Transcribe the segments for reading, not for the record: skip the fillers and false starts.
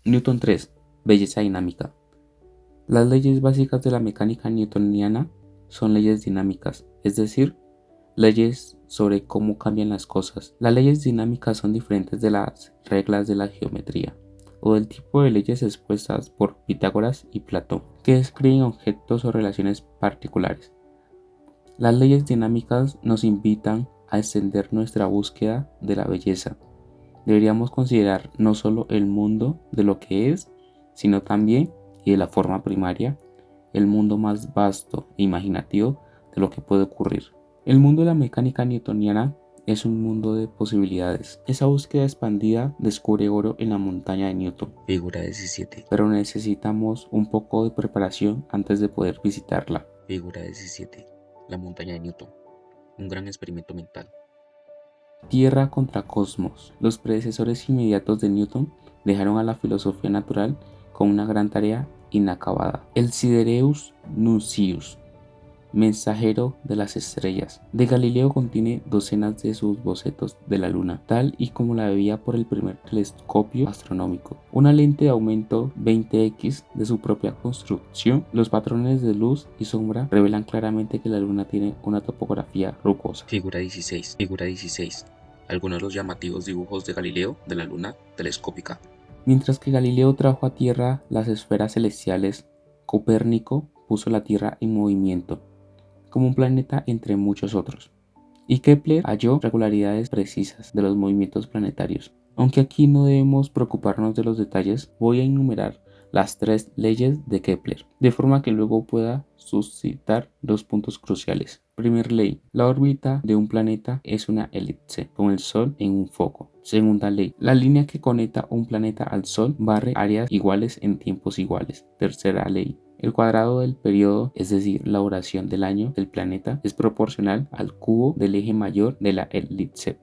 Newton 3. Belleza dinámica. Las leyes básicas de la mecánica newtoniana son leyes dinámicas, es decir, leyes sobre cómo cambian las cosas. Las leyes dinámicas son diferentes de las reglas de la geometría o del tipo de leyes expuestas por Pitágoras y Platón, que describen objetos o relaciones particulares. Las leyes dinámicas nos invitan a extender nuestra búsqueda de la belleza. Deberíamos considerar no solo el mundo de lo que es, sino también, y de la forma primaria, el mundo más vasto e imaginativo de lo que puede ocurrir. El mundo de la mecánica newtoniana es un mundo de posibilidades. Esa búsqueda expandida descubre oro en la montaña de Newton. Figura 17. Pero necesitamos un poco de preparación antes de poder visitarla. Figura 17. La montaña de Newton. Un gran experimento mental. Tierra contra cosmos. Los predecesores inmediatos de Newton dejaron a la filosofía natural con una gran tarea inacabada. El Sidereus Nuncius, mensajero de las estrellas, de Galileo contiene docenas de sus bocetos de la Luna, tal y como la veía por el primer telescopio astronómico. Una lente de aumento 20x de su propia construcción, los patrones de luz y sombra revelan claramente que la Luna tiene una topografía rugosa. Figura 16. Figura 16. Algunos de los llamativos dibujos de Galileo de la luna telescópica. Mientras que Galileo trajo a Tierra las esferas celestiales, Copérnico puso la Tierra en movimiento, como un planeta entre muchos otros. Y Kepler halló regularidades precisas de los movimientos planetarios. Aunque aquí no debemos preocuparnos de los detalles, voy a enumerar las 3 leyes de Kepler, de forma que luego pueda suscitar 2 puntos cruciales. Primera ley: la órbita de un planeta es una elipse, con el Sol en un foco. Segunda ley: la línea que conecta un planeta al Sol barre áreas iguales en tiempos iguales. Tercera ley: el cuadrado del periodo, es decir, la duración del año del planeta, es proporcional al cubo del eje mayor de la elipse.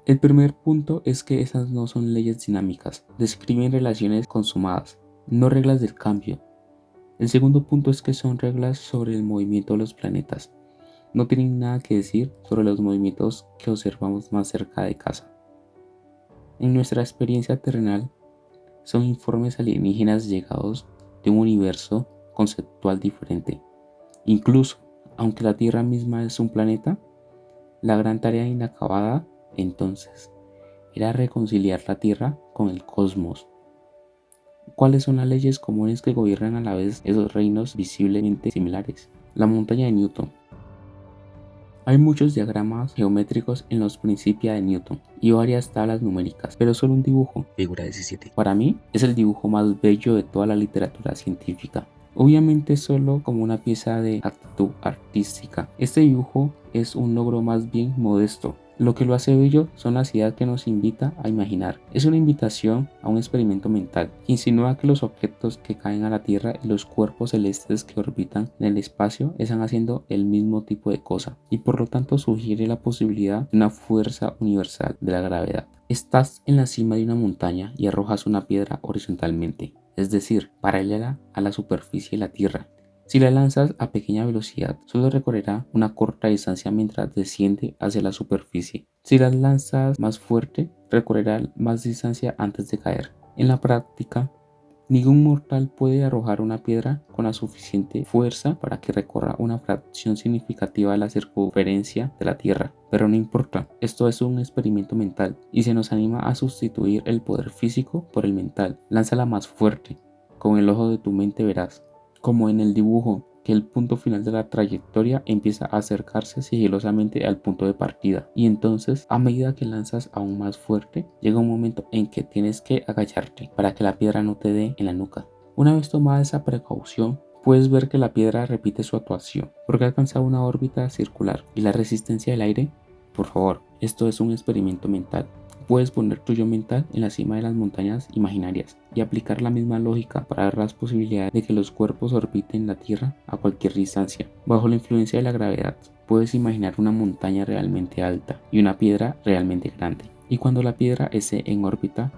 El primer punto es que esas no son leyes dinámicas, describen relaciones consumadas, no reglas del cambio. El segundo punto es que son reglas sobre el movimiento de los planetas. No tienen nada que decir sobre los movimientos que observamos más cerca de casa. En nuestra experiencia terrenal, son informes alienígenas llegados de un universo conceptual diferente. Incluso, aunque la Tierra misma es un planeta, la gran tarea inacabada entonces era reconciliar la Tierra con el cosmos. ¿Cuáles son las leyes comunes que gobiernan a la vez esos reinos visiblemente similares? La montaña de Newton. Hay muchos diagramas geométricos en los Principia de Newton y varias tablas numéricas, pero solo un dibujo. Figura 17. Para mí es el dibujo más bello de toda la literatura científica. Obviamente solo como una pieza de actitud artística. Este dibujo es un logro más bien modesto. Lo que lo hace bello son las ideas que nos invita a imaginar. Es una invitación a un experimento mental que insinúa que los objetos que caen a la Tierra y los cuerpos celestes que orbitan en el espacio están haciendo el mismo tipo de cosa y por lo tanto sugiere la posibilidad de una fuerza universal de la gravedad. Estás en la cima de una montaña y arrojas una piedra horizontalmente, es decir, paralela a la superficie de la Tierra. Si la lanzas a pequeña velocidad, solo recorrerá una corta distancia mientras desciende hacia la superficie. Si la lanzas más fuerte, recorrerá más distancia antes de caer. En la práctica, ningún mortal puede arrojar una piedra con la suficiente fuerza para que recorra una fracción significativa de la circunferencia de la Tierra. Pero no importa, esto es un experimento mental y se nos anima a sustituir el poder físico por el mental. Lánzala más fuerte. Con el ojo de tu mente verás, como en el dibujo, que el punto final de la trayectoria empieza a acercarse sigilosamente al punto de partida. Y entonces, a medida que lanzas aún más fuerte, llega un momento en que tienes que agacharte para que la piedra no te dé en la nuca. Una vez tomada esa precaución, puedes ver que la piedra repite su actuación, porque ha alcanzado una órbita circular. ¿Y la resistencia del aire? Por favor, esto es un experimento mental. Puedes poner tu yo mental en la cima de las montañas imaginarias y aplicar la misma lógica para ver las posibilidades de que los cuerpos orbiten la Tierra a cualquier distancia. Bajo la influencia de la gravedad, puedes imaginar una montaña realmente alta y una piedra realmente grande. Y cuando la piedra esté en órbita,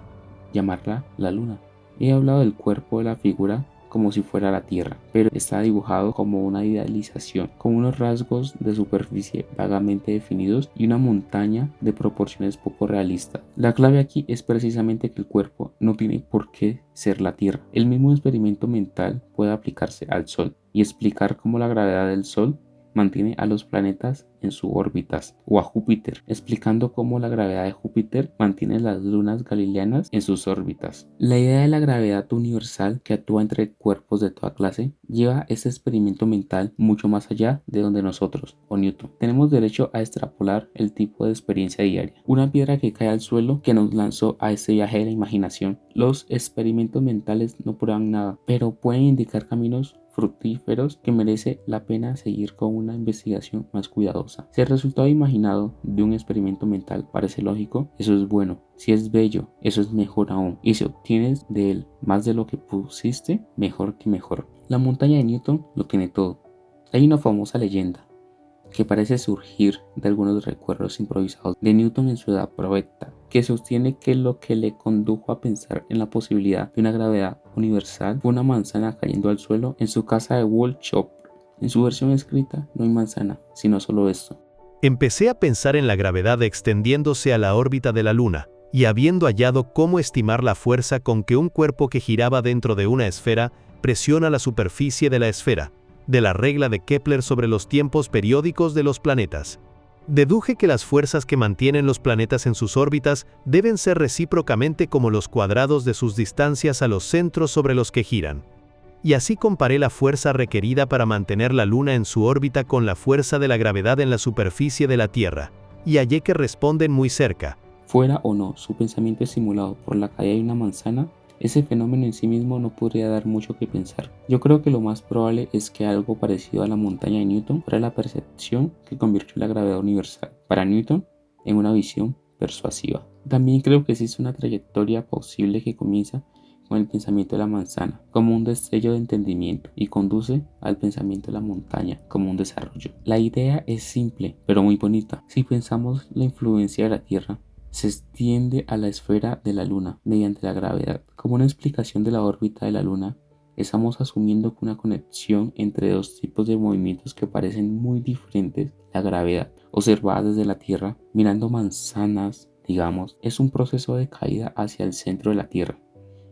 llamarla la Luna. He hablado del cuerpo de la figura como si fuera la Tierra, pero está dibujado como una idealización, con unos rasgos de superficie vagamente definidos y una montaña de proporciones poco realistas. La clave aquí es precisamente que el cuerpo no tiene por qué ser la Tierra. El mismo experimento mental puede aplicarse al Sol y explicar cómo la gravedad del Sol mantiene a los planetas en sus órbitas, o a Júpiter, explicando cómo la gravedad de Júpiter mantiene las lunas galileanas en sus órbitas. La idea de la gravedad universal que actúa entre cuerpos de toda clase lleva este experimento mental mucho más allá de donde nosotros, o Newton, tenemos derecho a extrapolar el tipo de experiencia diaria. Una piedra que cae al suelo que nos lanzó a este viaje de la imaginación. Los experimentos mentales no prueban nada, pero pueden indicar caminos fructíferos que merece la pena seguir con una investigación más cuidadosa. Si el resultado imaginado de un experimento mental parece lógico, eso es bueno. Si es bello, eso es mejor aún. Y si obtienes de él más de lo que pusiste, mejor que mejor. La montaña de Newton lo tiene todo. Hay una famosa leyenda que parece surgir de algunos recuerdos improvisados de Newton en su edad provecta, que sostiene que lo que le condujo a pensar en la posibilidad de una gravedad universal fue una manzana cayendo al suelo en su casa de Wool Shop. En su versión escrita no hay manzana, sino solo esto. Empecé a pensar en la gravedad extendiéndose a la órbita de la Luna, y habiendo hallado cómo estimar la fuerza con que un cuerpo que giraba dentro de una esfera presiona la superficie de la esfera, de la regla de Kepler sobre los tiempos periódicos de los planetas. Deduje que las fuerzas que mantienen los planetas en sus órbitas deben ser recíprocamente como los cuadrados de sus distancias a los centros sobre los que giran. Y así comparé la fuerza requerida para mantener la Luna en su órbita con la fuerza de la gravedad en la superficie de la Tierra, y hallé que responden muy cerca. Fuera o no su pensamiento estimulado por la caída de una manzana, ese fenómeno en sí mismo no podría dar mucho que pensar. Yo creo que lo más probable es que algo parecido a la montaña de Newton fuera la percepción que convirtió la gravedad universal para Newton en una visión persuasiva. También creo que existe una trayectoria posible que comienza con el pensamiento de la manzana como un destello de entendimiento y conduce al pensamiento de la montaña como un desarrollo. La idea es simple pero muy bonita. Si pensamos la influencia de la Tierra se extiende a la esfera de la Luna mediante la gravedad. Como una explicación de la órbita de la Luna, estamos asumiendo que una conexión entre dos tipos de movimientos que parecen muy diferentes, la gravedad, observada desde la Tierra, mirando manzanas, digamos, es un proceso de caída hacia el centro de la Tierra.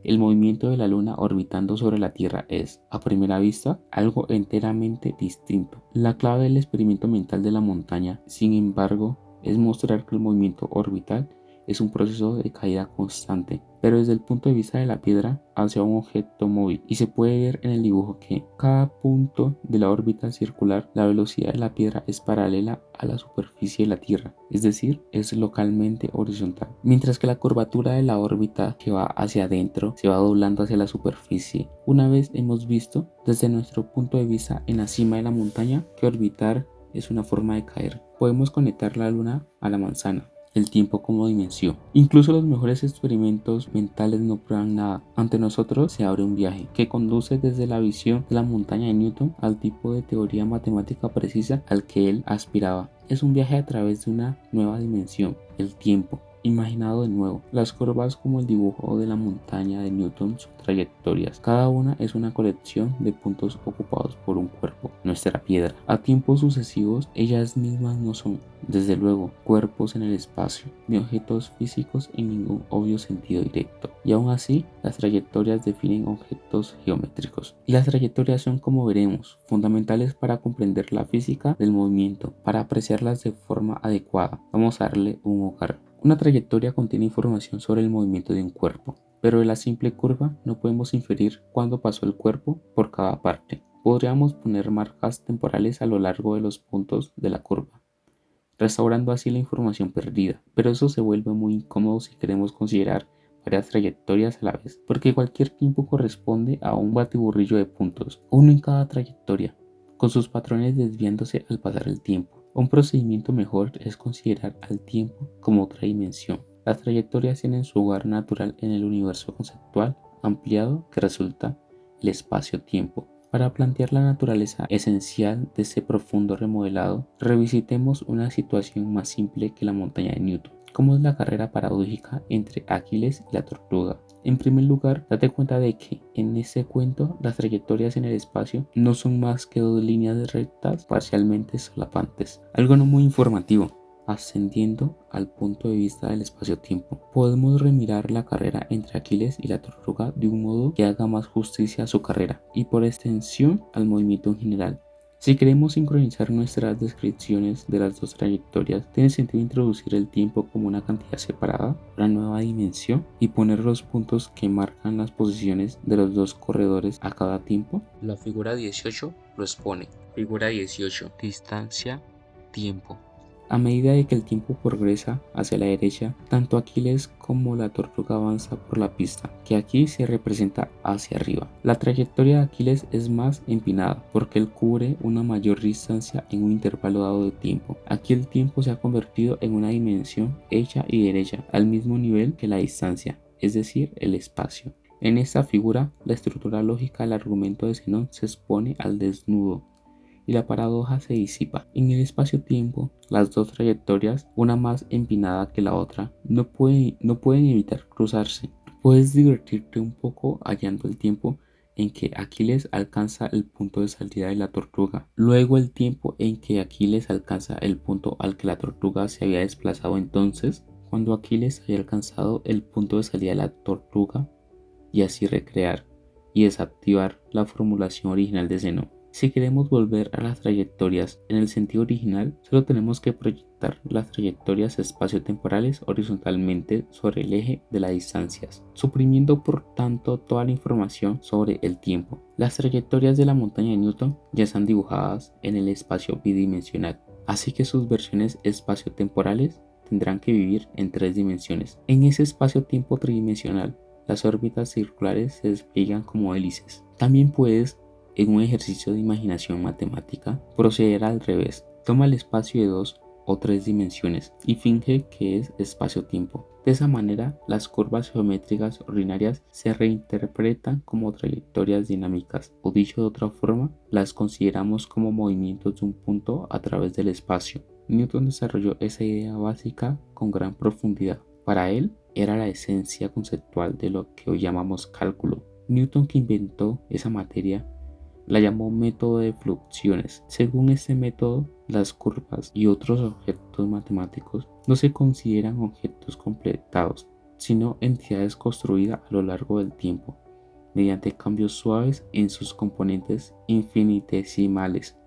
El movimiento de la Luna orbitando sobre la Tierra es, a primera vista, algo enteramente distinto. La clave del experimento mental de la montaña, sin embargo, es mostrar que el movimiento orbital es un proceso de caída constante, pero desde el punto de vista de la piedra hacia un objeto móvil, y se puede ver en el dibujo que cada punto de la órbita circular, la velocidad de la piedra es paralela a la superficie de la Tierra, es decir, es localmente horizontal, mientras que la curvatura de la órbita que va hacia adentro se va doblando hacia la superficie. Una vez hemos visto desde nuestro punto de vista en la cima de la montaña que orbitar es una forma de caer. Podemos conectar la Luna a la manzana, el tiempo como dimensión. Incluso los mejores experimentos mentales no prueban nada. Ante nosotros se abre un viaje que conduce desde la visión de la montaña de Newton al tipo de teoría matemática precisa al que él aspiraba. Es un viaje a través de una nueva dimensión, el tiempo. Imaginado de nuevo, las curvas como el dibujo de la montaña de Newton son trayectorias. Cada una es una colección de puntos ocupados por un cuerpo, nuestra piedra. A tiempos sucesivos, ellas mismas no son, desde luego, cuerpos en el espacio, ni objetos físicos en ningún obvio sentido directo. Y aún así, las trayectorias definen objetos geométricos. Y las trayectorias son, como veremos, fundamentales para comprender la física del movimiento, para apreciarlas de forma adecuada. Vamos a darle un hogar. Una trayectoria contiene información sobre el movimiento de un cuerpo, pero de la simple curva no podemos inferir cuándo pasó el cuerpo por cada parte. Podríamos poner marcas temporales a lo largo de los puntos de la curva, restaurando así la información perdida, pero eso se vuelve muy incómodo si queremos considerar varias trayectorias a la vez, porque cualquier tiempo corresponde a un batiburrillo de puntos, uno en cada trayectoria, con sus patrones desviándose al pasar el tiempo. Un procedimiento mejor es considerar al tiempo como otra dimensión. Las trayectorias tienen su hogar natural en el universo conceptual ampliado que resulta el espacio-tiempo. Para plantear la naturaleza esencial de este profundo remodelado, revisitemos una situación más simple que la montaña de Newton, como es la carrera paradójica entre Aquiles y la tortuga. En primer lugar, date cuenta de que en este cuento las trayectorias en el espacio no son más que dos líneas rectas parcialmente solapantes. Algo no muy informativo. Ascendiendo al punto de vista del espacio-tiempo, podemos remirar la carrera entre Aquiles y la tortuga de un modo que haga más justicia a su carrera y por extensión al movimiento en general. Si queremos sincronizar nuestras descripciones de las dos trayectorias, tiene sentido introducir el tiempo como una cantidad separada, una nueva dimensión, y poner los puntos que marcan las posiciones de los dos corredores a cada tiempo. La figura 18 lo expone. Figura 18. Distancia, tiempo. A medida de que el tiempo progresa hacia la derecha, tanto Aquiles como la tortuga avanza por la pista, que aquí se representa hacia arriba. La trayectoria de Aquiles es más empinada porque él cubre una mayor distancia en un intervalo dado de tiempo. Aquí el tiempo se ha convertido en una dimensión hecha y derecha, al mismo nivel que la distancia, es decir, el espacio. En esta figura, la estructura lógica del argumento de Zenón se expone al desnudo y la paradoja se disipa. En el espacio-tiempo, las dos trayectorias, una más empinada que la otra, no pueden evitar cruzarse. Puedes divertirte un poco hallando el tiempo en que Aquiles alcanza el punto de salida de la tortuga, luego el tiempo en que Aquiles alcanza el punto al que la tortuga se había desplazado entonces, cuando Aquiles había alcanzado el punto de salida de la tortuga, y así recrear y desactivar la formulación original de Zenón. Si queremos volver a las trayectorias en el sentido original, solo tenemos que proyectar las trayectorias espaciotemporales horizontalmente sobre el eje de las distancias, suprimiendo por tanto toda la información sobre el tiempo. Las trayectorias de la montaña de Newton ya están dibujadas en el espacio bidimensional, así que sus versiones espaciotemporales tendrán que vivir en 3 dimensiones. En ese espacio-tiempo tridimensional, las órbitas circulares se despliegan como hélices. También puedes, en un ejercicio de imaginación matemática, proceder al revés. Toma el espacio de 2 o 3 dimensiones y finge que es espacio-tiempo. De esa manera, las curvas geométricas ordinarias se reinterpretan como trayectorias dinámicas, o dicho de otra forma, las consideramos como movimientos de un punto a través del espacio. Newton desarrolló esa idea básica con gran profundidad. Para él, era la esencia conceptual de lo que hoy llamamos cálculo. Newton, que inventó esa materia, la llamó método de fluxiones. Según este método, las curvas y otros objetos matemáticos no se consideran objetos completados, sino entidades construidas a lo largo del tiempo, mediante cambios suaves en sus componentes infinitesimales.